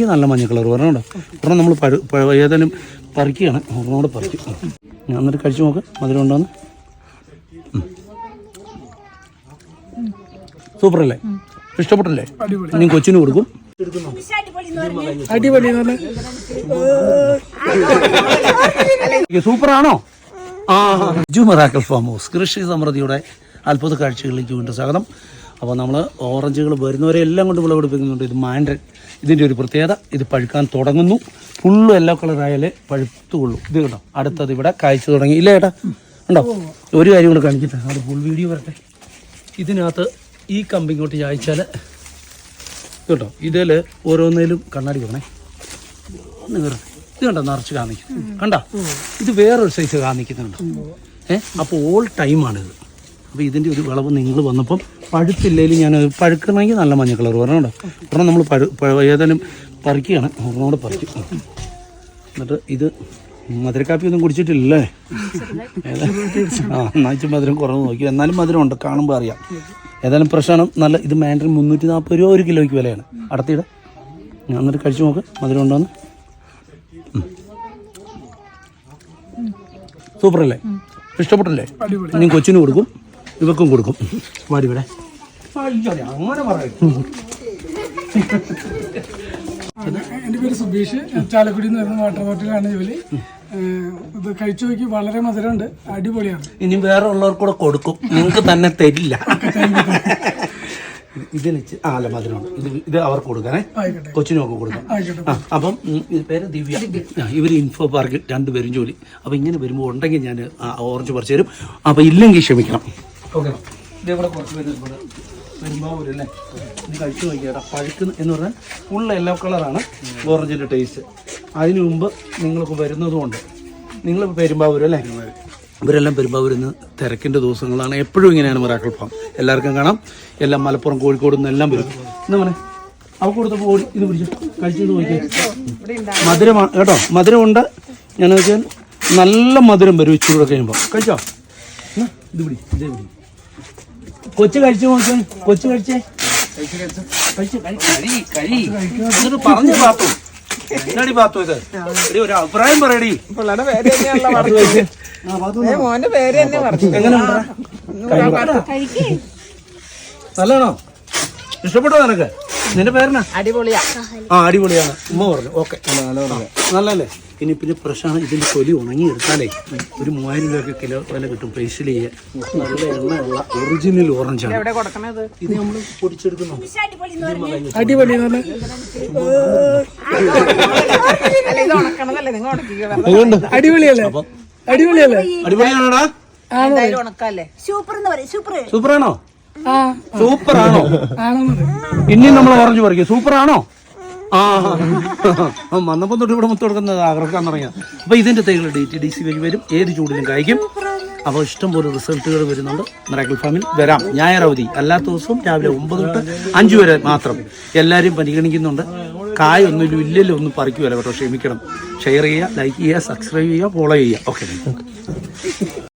ഈ നല്ല മഞ്ഞ കളർ പറഞ്ഞോ. ഒരെണ്ണം നമ്മൾ ഏതായാലും പറിക്കുകയാണ്. ഒരെണ്ണോടെ പറിക്കും. ഞാൻ എന്നിട്ട് കഴിച്ചു നോക്ക്. മധുരം ഉണ്ടോന്ന്. സൂപ്പർ അല്ലേ? ഇഷ്ടപ്പെട്ടില്ലേ? ഇനി കൊച്ചിന് കൊടുക്കും. സൂപ്പറാണോ? മിറാക്കിൾ ഫാം ഹൗസ് കൃഷി സമൃദ്ധിയുടെ അത്ഭുത കാഴ്ചകളിലേക്ക് വീണ്ടും സ്വാഗതം. അപ്പോൾ നമ്മൾ ഓറഞ്ചുകൾ വരുന്നവരെ എല്ലാം കൊണ്ട് വിളവെടുപ്പിക്കുന്നുണ്ട്. ഇത് മാൻഡ്രൻ. ഇതിൻ്റെ ഒരു പ്രത്യേകത, ഇത് പഴുക്കാൻ തുടങ്ങുന്നു. ഫുള്ള് യെല്ലോ കളറായാലേ പഴുത്തുള്ളൂ. ഇത് കേട്ടോ, അടുത്തത് ഇവിടെ കായ്ച്ചു തുടങ്ങി. ഇല്ല ചേട്ടാ ഉണ്ടോ? ഒരു കാര്യം കൂടെ കാണിക്കട്ടെ, അത് ഫുൾ വീഡിയോ വരട്ടെ. ഇതിനകത്ത് ഈ കമ്പി ഇങ്ങോട്ട് ചായച്ചാൽ കേട്ടോ, ഇതിൽ ഓരോന്നേലും കണ്ണാടി വേണേ. ഒന്ന് കയറും. ഇത് കണ്ടോ, നിറച്ച് കാണിക്കും. കണ്ടോ, ഇത് വേറൊരു സൈസ് കാണിക്കുന്നുണ്ട്. അപ്പോൾ ഓൾ ടൈമാണിത്. അപ്പോൾ ഇതിൻ്റെ ഒരു വിളവ് നിങ്ങൾ വന്നപ്പം പഴുത്തില്ലെങ്കിൽ ഞാൻ പഴുക്കണമെങ്കിൽ നല്ല മഞ്ഞ കളർ പറഞ്ഞോ. ഒരെണ്ണം നമ്മൾ ഏതായാലും പറിക്കുകയാണ്. ഒരെണ്ണോടെ പറിക്കും. എന്നിട്ട് ഇത് മധുരക്കാപ്പി ഒന്നും കുടിച്ചിട്ടില്ലേ? എന്നാച്ച് മധുരം കുറവ് നോക്കി. എന്നാലും മധുരം ഉണ്ട്, കാണുമ്പോൾ അറിയാം. ഏതായാലും പ്രശ്നം നല്ല. ഇത് മാൻഡ്രൻ 340 രൂപ ഒരു കിലോയ്ക്ക് വിലയാണ്. അടുത്തിടെ ഞാൻ എന്നിട്ട് കഴിച്ചു നോക്ക്. മധുരം ഉണ്ടോന്ന്. സൂപ്പർ അല്ലേ? ഇഷ്ടപ്പെട്ടില്ലേ? ഇനി കൊച്ചിന് കൊടുക്കും, ഇവക്കും കൊടുക്കും. വാടിവിടെ അങ്ങനെ പറയും. എൻ്റെ പേര് സുബീഷ്. ചാലക്കുടി എന്ന് വരുന്ന വാട്ടർ ബോട്ടിലാണ് ജോലി. ഇത് കഴിച്ചു നോക്കി, വളരെ മധുരമുണ്ട്, അടിപൊളിയാണ്. ഇനി വേറെ ഉള്ളവർക്കൂടെ കൊടുക്കും, നിങ്ങൾക്ക് തന്നെ തരില്ല. ഇതിന് അല്ല മധുരമാണ്. ഇത് അവർക്ക് കൊടുക്കാനേ, കൊച്ചിനൊക്കെ കൊടുക്കാം. അപ്പം പേര് ദിവ്യ. ഇവർ ഇൻഫോ പാർക്കിൽ 2 പേരും ജോലി. അപ്പം ഇങ്ങനെ വരുമ്പോൾ ഉണ്ടെങ്കിൽ ഞാൻ ഓറഞ്ച് പറിച്ചു തരും. അപ്പം ഇല്ലെങ്കിൽ ക്ഷമിക്കണം. ഓക്കെ, ഇതേപോലെ കുറച്ച് പേര് വരുമ്പോൾ അല്ലേ ഇത് കഴിച്ചു നോക്കിയാട്ടാ. പഴുക്കുന്ന എന്ന് പറഞ്ഞാൽ ഫുൾ യെല്ലോ കളറാണ് ഓറഞ്ചിൻ്റെ ടേസ്റ്റ്. അതിനു മുമ്പ് നിങ്ങൾക്ക് വരുന്നതുകൊണ്ട് നിങ്ങൾ പെരുമ്പാവൂർ അല്ലേ? ഇവരെല്ലാം പെരുമ്പാവൂരിൽ നിന്ന് തിരക്കിൻ്റെ ദിവസങ്ങളാണ്. എപ്പോഴും ഇങ്ങനെയാണ് മിറാക്കിൾ ഫാം. എല്ലാവർക്കും കാണാം. എല്ലാം മലപ്പുറം കോഴിക്കോട് നിന്നെല്ലാം വരും. എന്താ പറയുക, അവർക്ക് കൊടുത്തപ്പോൾ ഓടി ഇത് പിടിച്ചു കഴിച്ചത് നോക്കിയാൽ മധുരമാണ് കേട്ടോ. മധുരമുണ്ട്. ഞാൻ വെച്ചാൽ നല്ല മധുരം വരും ഇച്ചിരി കൂടെ കഴിയുമ്പോൾ. കഴിച്ചോ? ഇത് പിടി, ഇതേ പിടി. കൊച്ചു കഴിച്ചു നോക്കിയാൽ. കൊച്ചു കഴിച്ചേ, എന്നിട്ട് പറഞ്ഞു പാത്തു. എന്നാടി പാത്തു ഇത്? ഒരു അഭിപ്രായം പറയടി. നല്ലതാണോ? ഇഷ്ടപ്പെട്ടോ നിനക്ക്? നിന്റെ പേരെന്നാ? അടിപൊളിയാ. അടിപൊളിയാണ്. ഉമ്മ പറഞ്ഞു. ഓക്കെ, നല്ലല്ലേ? ഇനി പിന്നെ പ്രശ്നമാണ്, ഇതിന്റെ തൊലി ഉണങ്ങി എടുത്താലേ ഒരു 3000 രൂപ കിലോ വില കിട്ടും. ഫേഷ്യൽ ചെയ്യാൻ നല്ല എണ്ണയുള്ള ഒറിജിനൽ ഓറഞ്ചാണ്. ഇത് നമ്മൾ പൊടിച്ചെടുക്കുന്നു. അടിപൊളി. അടിപൊളിയല്ലേ? അടിപൊളിയാണോടാ? സൂപ്പറാണോ? സൂപ്പറാണോ? ഇനി നമ്മൾ ഓറഞ്ച് പറിക്കും. സൂപ്പറാണോ? വന്നപ്പോൾ തൊട്ട് ഇവിടെ മൊത്തം കൊടുക്കുന്നത് ആഗ്രഹിക്കാൻ തുടങ്ങിയ. അപ്പോൾ ഇതിൻ്റെ തൈകൾ DTDC വഴി വരും. ഏത് ചൂടിലും കായ്ക്കും. അപ്പോൾ ഇഷ്ടംപോലെ റിസൾട്ടുകൾ വരുന്നുണ്ട്. മിറാക്കിൾ ഫാമിൽ വരാം. ഞായർ അവധി. അല്ലാത്ത ദിവസവും രാവിലെ 9 തൊട്ട് 5 വരെ മാത്രം. എല്ലാവരും പരിഗണിക്കുന്നുണ്ട്. കായൊന്നും ഇല്ലല്ലോ, ഒന്നും പറിക്കുമല്ലോ കേട്ടോ. ക്ഷമിക്കണം. ഷെയർ ചെയ്യുക, ലൈക്ക് ചെയ്യുക, സബ്സ്ക്രൈബ് ചെയ്യുക, ഫോളോ ചെയ്യുക. ഓക്കെ.